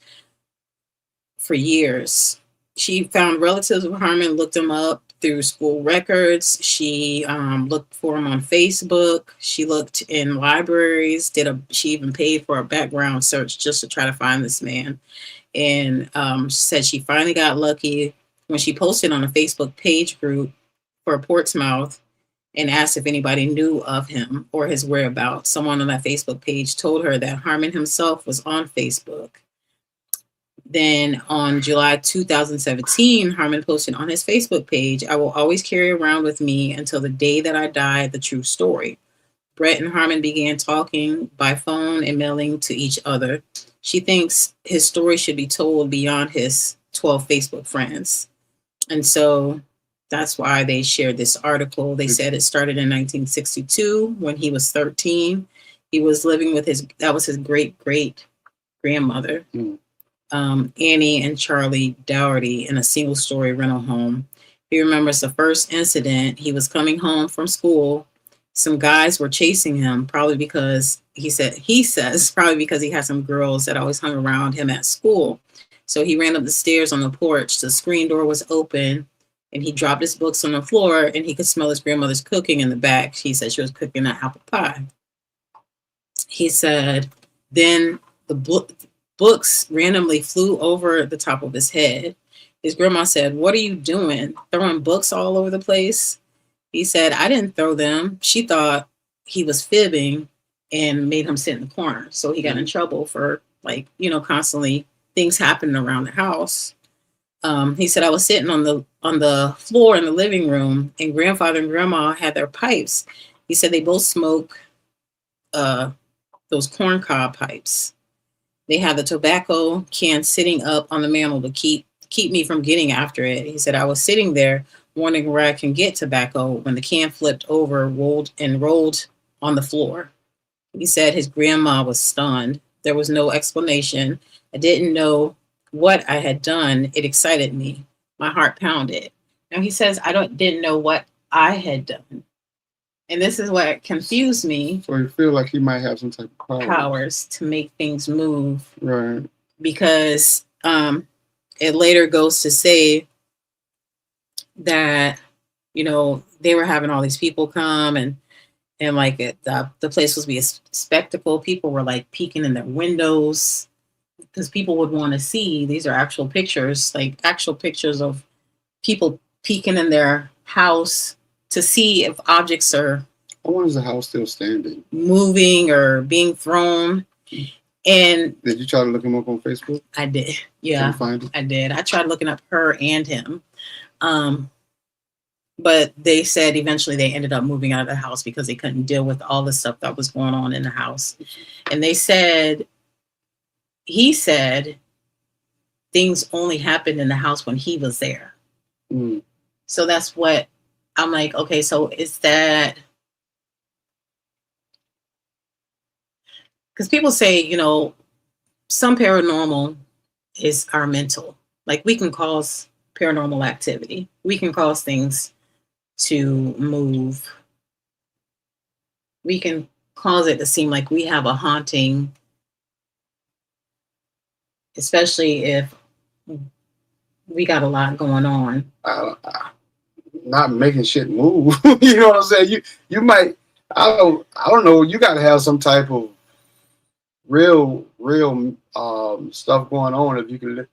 for years. She found relatives of Harmon, looked him up through school records. She looked for him on Facebook. She looked in libraries. She even paid for a background search just to try to find this man. And she said she finally got lucky when she posted on a Facebook page group for Portsmouth and asked if anybody knew of him or his whereabouts. Someone on that Facebook page told her that Harmon himself was on Facebook. Then on July 2017, Harmon posted on his Facebook page, I will always carry around with me until the day that I die the true story. Brett and Harmon began talking by phone and mailing to each other. She thinks his story should be told beyond his 12 Facebook friends. And so that's why they shared this article. They said it started in 1962 when he was 13. He was living with his great-great-grandmother. Annie and Charlie Dougherty in a single-story rental home. He remembers the first incident. He was coming home from school. Some guys were chasing him, probably because he says probably because he had some girls that always hung around him at school. So he ran up the stairs on the porch. The screen door was open, and he dropped his books on the floor, and he could smell his grandmother's cooking in the back. She said she was cooking an apple pie. He said then the books randomly flew over the top of his head. His grandma said, what are you doing? Throwing books all over the place? He said, I didn't throw them. She thought he was fibbing and made him sit in the corner. So he got in trouble for constantly things happening around the house. He said, I was sitting on the floor in the living room and grandfather and grandma had their pipes. He said they both smoke those corncob pipes. They had the tobacco can sitting up on the mantle to keep me from getting after it. He said, I was sitting there wondering where I can get tobacco when the can flipped over, rolled on the floor. He said his grandma was stunned. There was no explanation. I didn't know what I had done. It excited me. My heart pounded. Now he says, didn't know what I had done. And this is what confused me. So you feel like he might have some type of powers to make things move. Right. Because it later goes to say that, they were having all these people come and the place was be a spectacle. People were peeking in their windows because people would want to see. These are actual pictures of people peeking in their house to see if objects are. I wonder, is the house still standing? Moving or being thrown. And did you try to look him up on Facebook? I did. Yeah, I did. I tried looking up her and him. But they said eventually they ended up moving out of the house because they couldn't deal with all the stuff that was going on in the house. And he said things only happened in the house when he was there. Mm. So that's what I'm like, okay, so is that, because people say, you know, some paranormal is our mental. Like we can cause paranormal activity. We can cause things to move. We can cause it to seem like we have a haunting, especially if we got a lot going on. Not making shit move. You know what I'm saying? You might. I don't know. You got to have some type of real stuff going on if you can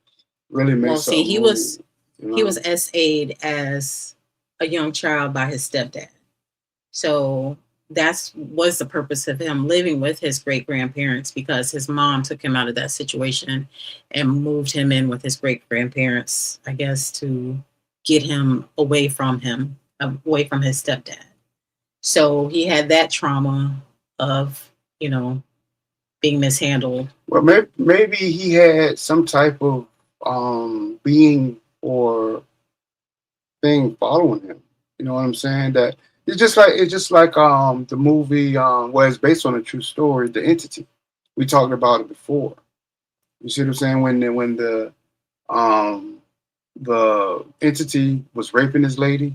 really make Well, see, something he move. was You know? he was SA'd as a young child by his stepdad. So that's was the purpose of him living with his great grandparents, because his mom took him out of that situation and moved him in with his great grandparents, I guess, to get him away from his stepdad. So he had that trauma of, you know, being mishandled. Well, maybe he had some type of being or thing following him. You know what I'm saying? That it's just like the movie where it's based on a true story, The Entity. We talked about it before. You see what I'm saying? Um the entity was raping this lady,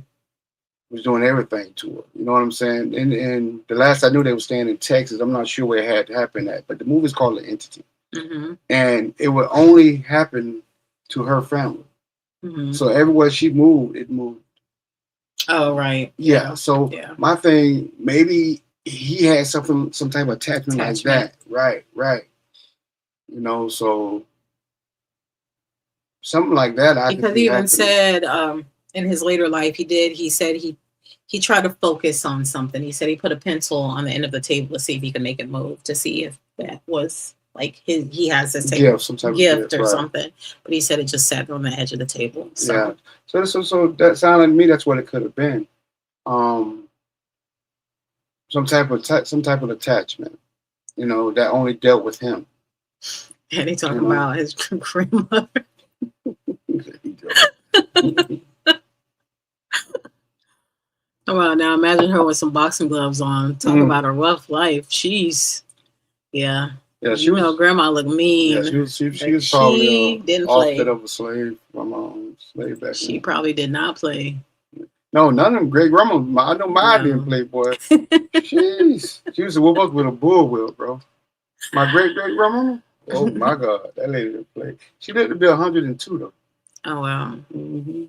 was doing everything to her. You know what I'm saying? And the last I knew they were staying in Texas. I'm not sure where it had happened at, but the movie's called The Entity. Mm-hmm. And it would only happen to her family. Mm-hmm. So everywhere she moved, it moved. Oh, right. Yeah. So yeah. my thing, maybe he had some type of attachment like that. Right. You know, so something like that. Because he even said in his later life, he said he tried to focus on something. He said he put a pencil on the end of the table to see if he could make it move, to see if that was like he has this gift, some type gift of or right. something. But he said it just sat on the edge of the table. So. Yeah. So that sounded to me that's what it could have been. Some type of attachment, you know, that only dealt with him. And he talking about his grandmother. Well, now imagine her with some boxing gloves on. Talk about a rough life. She's, yeah. Yeah, you know, grandma looked mean. Yeah, she was probably didn't offset of a slave from slave back She then. probably did not play. No, none of them. Great grandma, I know mine didn't play, boy. Jeez, she used to whoop us with a bullwhip, bro. My great grandma. Oh my God, that lady didn't play. She lived to be 102 though. Oh wow. Mm-hmm.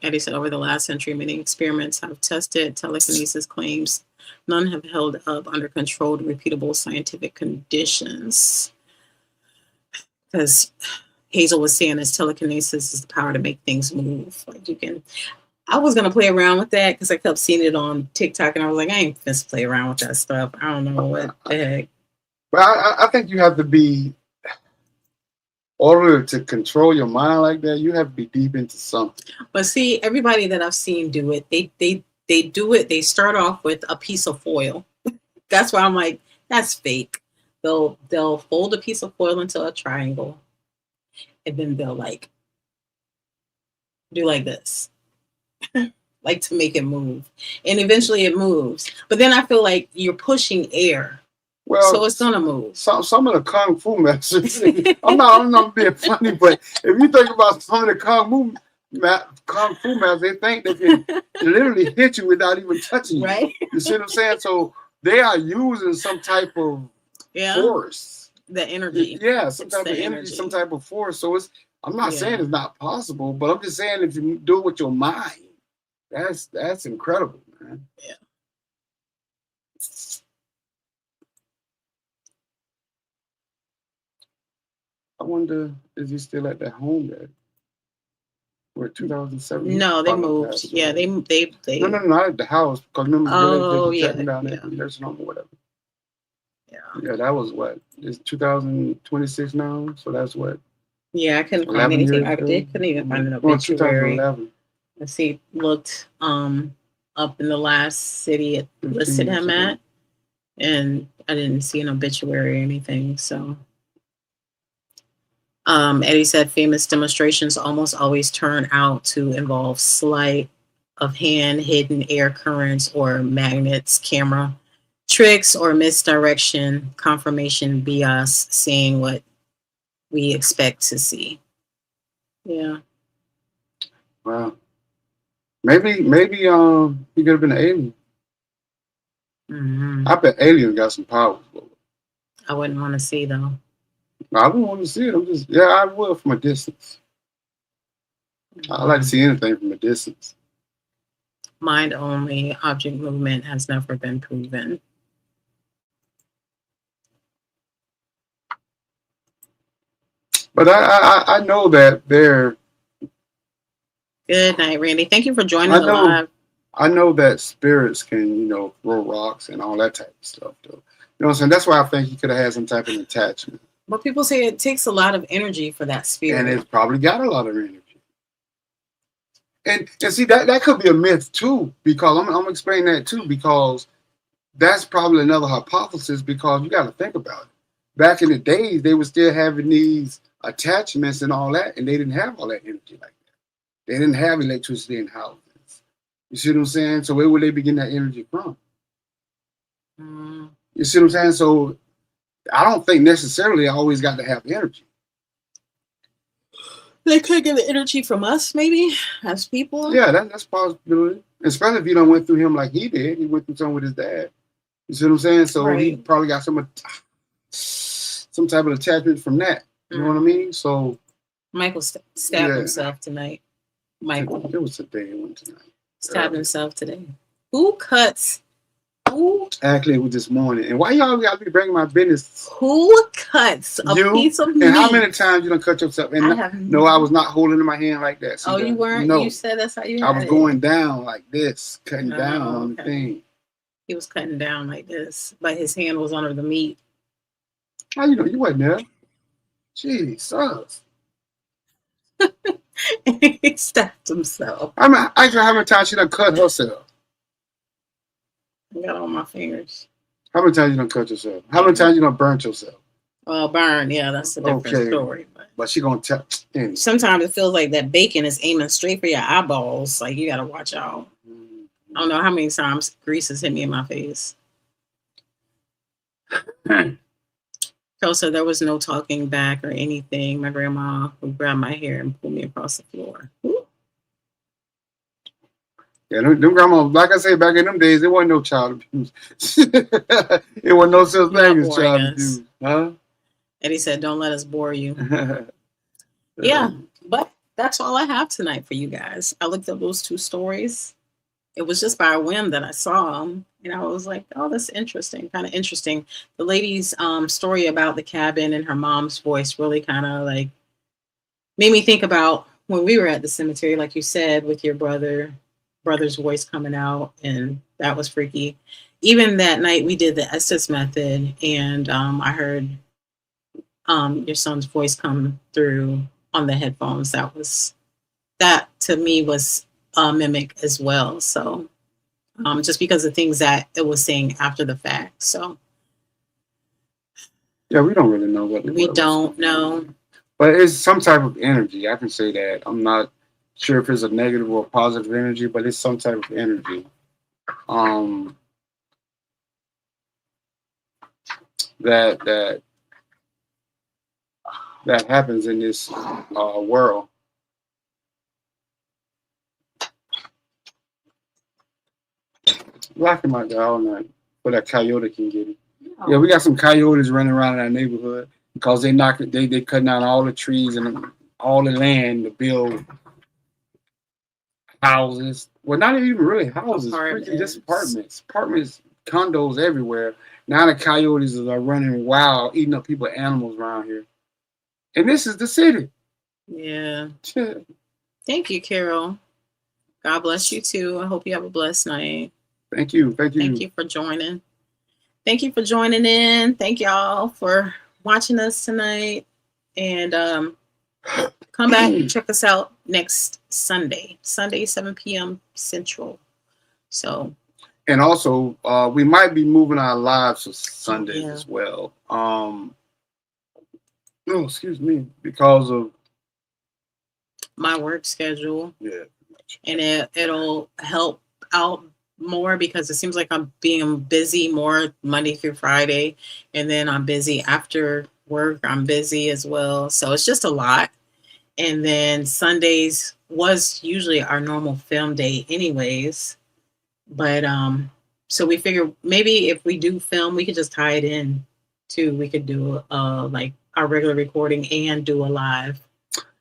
Eddie said, over the last century, many experiments have tested telekinesis claims. None have held up under controlled, repeatable scientific conditions. Because Hazel was saying this telekinesis is the power to make things move. Like you can. I was gonna play around with that because I kept seeing it on TikTok, and I was like, I ain't finna play around with that stuff. I don't know what the heck. But I think you have to be, in order to control your mind like that, you have to be deep into something. But see, everybody that I've seen do it, they do it. They start off with a piece of foil. That's why I'm like, that's fake. They'll fold a piece of foil into a triangle, and then they'll like do like this. Like to make it move, and eventually it moves. But then I feel like you're pushing air, so it's gonna move. Some of the kung fu masters. I'm not being funny, but if you think about some of the kung fu masters, they think they can literally hit you without even touching you. Right? You see what I'm saying? So they are using some type of force. The energy. Yeah, some type of energy, some type of force. So I'm not saying it's not possible, but I'm just saying if you do it with your mind. That's incredible, man. Yeah. I wonder, is he still at that home there? We're 2007. No, they moved. Yeah, they. No, not at the house. Because remember, they yeah, down there, nursing home or whatever. Yeah, that was what? It's 2026 now, so that's what? Yeah, I couldn't find anything. Couldn't even find an obituary. 2011. Let's see, looked up in the last city it listed him at, and I didn't see an obituary or anything. So Eddie said famous demonstrations almost always turn out to involve sleight of hand, hidden air currents, or magnets, camera tricks, or misdirection, confirmation bias, seeing what we expect to see. Yeah. Well, maybe he could have been an alien. Hmm. I bet aliens got some powers. I wouldn't want to see though. I wouldn't want to see it. I'm just I would from a distance. I like to see anything from a distance. Mind only object movement has never been proven. But I know that they're. Good night, Randy. Thank you for joining I the know live. I know that spirits can throw rocks and all that type of stuff though. You know what I'm saying? That's why I think he could have had some type of attachment. But people say it takes a lot of energy for that spirit. And it's probably got a lot of energy. And see that could be a myth too, because I'm gonna explain that too, because that's probably another hypothesis, because you got to think about it. Back in the days, they were still having these attachments and all that, and they didn't have all that energy like that. They didn't have electricity in houses. You see what I'm saying? So where would they be getting that energy from? You see what I'm saying? So I don't think necessarily I always got to have energy. They could get the energy from us, maybe, as people. Yeah, that's possibility. Especially if you don't went through him like he did. He went through something with his dad. You see what I'm saying? So he probably got some type of attachment from that. You know what I mean? So Michael stabbed himself tonight. Michael. It was today. It went tonight. Stabbed himself today. Who cuts? Actually, it was this morning. And why y'all got to be bringing my business? Who cuts a piece of meat? And how many times you done cut yourself? And I was not holding in my hand like that. See, you weren't? No. You said that's how you I was going down like this, cutting down on the thing. He was cutting down like this, but his hand was under the meat. How you know? You wasn't there. Jesus. He stabbed himself. I mean, actually, how many times she done cut herself? I got on my fingers. How many times you done cut yourself? How many times you done burnt yourself? Burn, yeah, that's a different story. But she gonna tell. Sometimes it feels like that bacon is aiming straight for your eyeballs. Like you gotta watch out. I don't know how many times grease has hit me in my face. So there was no talking back or anything. My grandma would grab my hair and pull me across the floor. Ooh. Yeah, them grandma, like I say, back in them days, there wasn't no child abuse. It wasn't no such thing as child abuse. Huh? Eddie said, don't let us bore you. Yeah, but that's all I have tonight for you guys. I looked up those two stories. It was just by a whim that I saw them. And I was like, oh, that's interesting, kind of interesting. The lady's story about the cabin and her mom's voice really kind of like made me think about when we were at the cemetery, like you said, with your brother's voice coming out, and that was freaky. Even that night we did the Estes method, and I heard your son's voice come through on the headphones. That to me was a mimic as well. So just because of things that it was saying after the fact. So yeah, we don't really know what we don't know. But it's some type of energy. I can say that. I'm not sure if it's a negative or positive energy, but it's some type of energy. That happens in this world. Locking my guy all night so that coyote can get it. Oh. Yeah, we got some coyotes running around in our neighborhood because they cutting down all the trees and all the land to build houses. Well, not even really houses, just apartments, condos everywhere. Now the coyotes are running wild, eating up people's animals around here. And this is the city. Yeah. Thank you, Carol. God bless you too. I hope you have a blessed night. Thank you. Thank you for joining. Thank you for joining in. Thank y'all for watching us tonight. And come back and check us out next Sunday, 7 p.m. Central. So. And also, we might be moving our lives to Sundays as well. No, excuse me, because of My work schedule, yeah. and it'll help out more because it seems like I'm being busy more Monday through Friday, and then I'm busy after work. I'm busy as well, so it's just a lot. And then Sundays was usually our normal film day, anyways. But so we figure maybe if we do film, we could just tie it in too. We could do like our regular recording and do a live,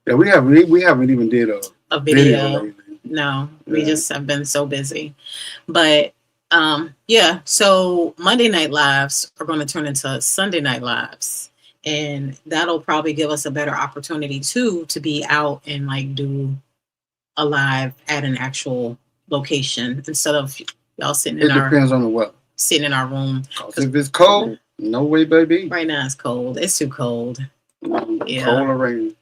Yeah, we haven't even did a video video. lately. No, we Yeah. just have been so busy. But yeah, so Monday night lives are going to turn into Sunday night lives. And that'll probably give us a better opportunity too to be out and like do a live at an actual location instead of y'all sitting It in our depends on the weather. room. 'Cause if it's cold, no way, baby. Right now it's cold. It's too cold. Yeah. Cold or rain.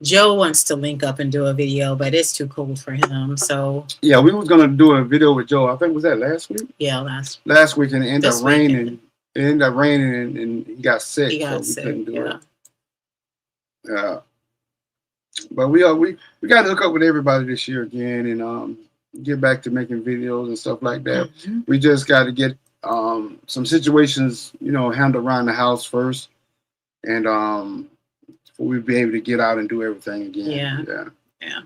Joe wants to link up and do a video, but it's too cold for him. So Yeah, we was gonna do a video with Joe. I think was that last week. yeah, Last week, and it ended This up raining. weekend. It ended up raining, and he got sick. he got so we sick. couldn't do Yeah. it. But we got to hook up with everybody this year again, and get back to making videos and stuff like that. Mhm. We just got to get some situations, handled around the house first, and before we be able to get out and do everything again. Yeah.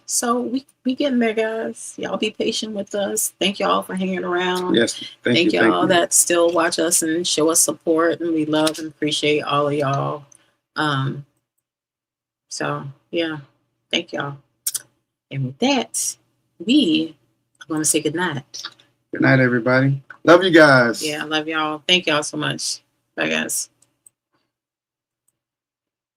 So we getting there, guys. Y'all be patient with us. Thank y'all for hanging around. Yes. Thank you. y'all Thank you. that still watch us and show us support, and we love and appreciate all of y'all. So yeah, thank y'all. And with that, we are going to say goodnight. Good night, everybody. Love you guys. Yeah, I love y'all. Thank y'all so much. Bye, guys.